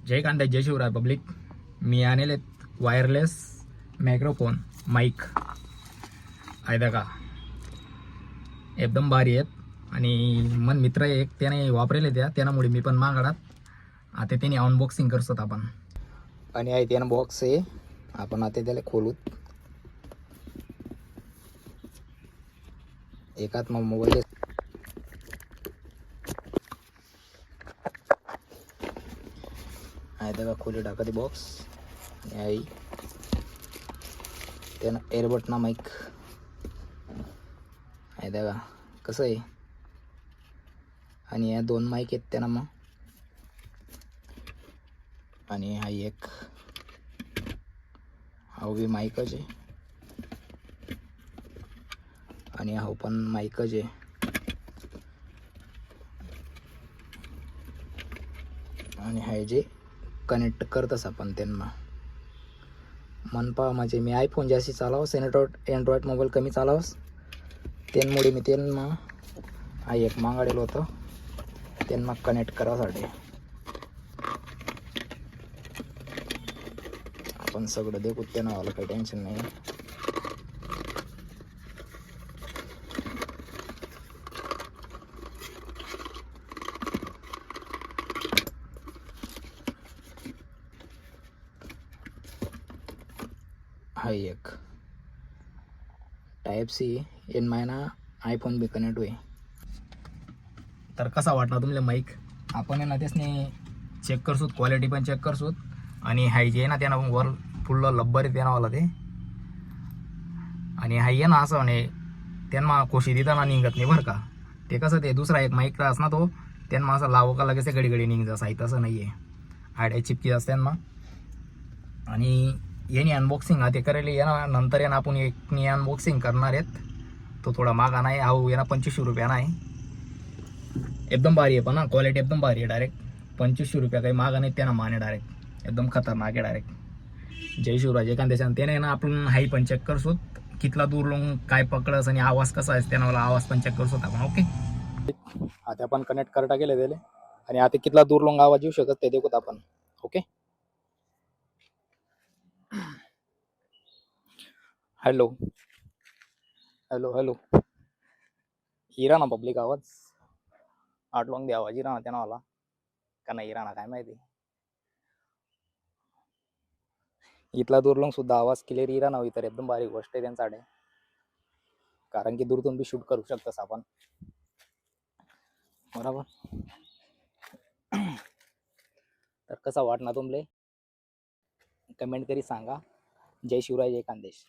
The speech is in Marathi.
जय कांदा जय शिवराय पब्लिक. मी आणले वायरलेस मायक्रोफोन माईक आहे का, एकदम भारी आहेत. आणि मन मित्र एक त्याने वापरेले त्यामुळे मी पण मागडात आता त्याने अनबॉक्सिंग करतो आपण. आणि आहे त्यानं बॉक्स आहे, आपण आता त्याला खोलूत. एकात मग मोबाईल आहे का, खोली टाका ते बॉक्स. आई त्यानं एअरबट ना माईक आहे का, कसं आहे. आणि या दोन माईक आहेत त्यांना मग. आणि हा एक हा बी माईकच आहे आणि हा पण माईकच आहे. आणि हा जे कनेक्ट करतस आपण त्यांना मनपा म्हणजे मी आयफोन जास्त चालावस, अँड्रॉइड मोबाईल कमी चालावस, त्यामुळे मी त्यांना हा एक मागाडेल होतं त्यांना कनेक्ट करायसाठी. आपण सगळं देखू त्यांना आलं, काही टेन्शन नाही. हा एक टाईप सी इन मायना आयफोन बी कनेक्ट होई. तर कसा वाटला तुमले माईक. आपण आहे ना त्यासने चेक करसूत, क्वालिटी पण चेक करसूत. आणि हाय जे ना त्यानं वर फुल्ल लब्बर आहे त्यानावाला ते. आणि हाय ना असं म्हणे त्यांना कोशी देताना निघत नाही बरं का. ते कसं ते दुसरा एक माईक राहस ना तो त्यांना असं लावं का लगेच घडी घडी निघ जसं आहे तसं नाही आहे. आयडिया चिपकी असते त्यांना. आणि याने अनबॉक्सिंग हा ते करेल ना नंतर यानं आपण एक अनबॉक्सिंग करणार आहेत. तो थोडा महाग नाही, हा याना 2500 रुपयाना आहे. एकदम भारी आहे पण ना, क्वालिटी एकदम भारी आहे. डायरेक्ट 2500 रुपया काही महाग नाही त्यांना माने. डायरेक्ट एकदम खतरनाक आहे. डायरेक्ट जय शिवराज एखाद्या त्याने ना आपण हाई पण चेक करसोत कितला दूर लोक काय पकडस आणि आवाज कसा आहे त्यांना आवाज पण चेक करसोत आपण. ओके, आता आपण कनेक्ट करता गेले त्याला आणि आता कितला दूर लोक आवाज येऊ शकत ते देखूत आपण. Okay, hello hello hello. हिरा ना पब्लिक आवाज आठ लोक दे आवाज हिरा ना त्यांना आला का नाही हिरा ना काय माहिती. इथला दूर लोक सुद्धा आवाज क्लिअर हिरा ना तर एकदम भारी गोष्ट आहे त्यांच्याकडे. कारण की दूरतून बी शूट करू शकतस आपण बरोबर. तर कसा वाटणार तुमले कमेंट करी सांगा. जय शिवराय जय खानदेश.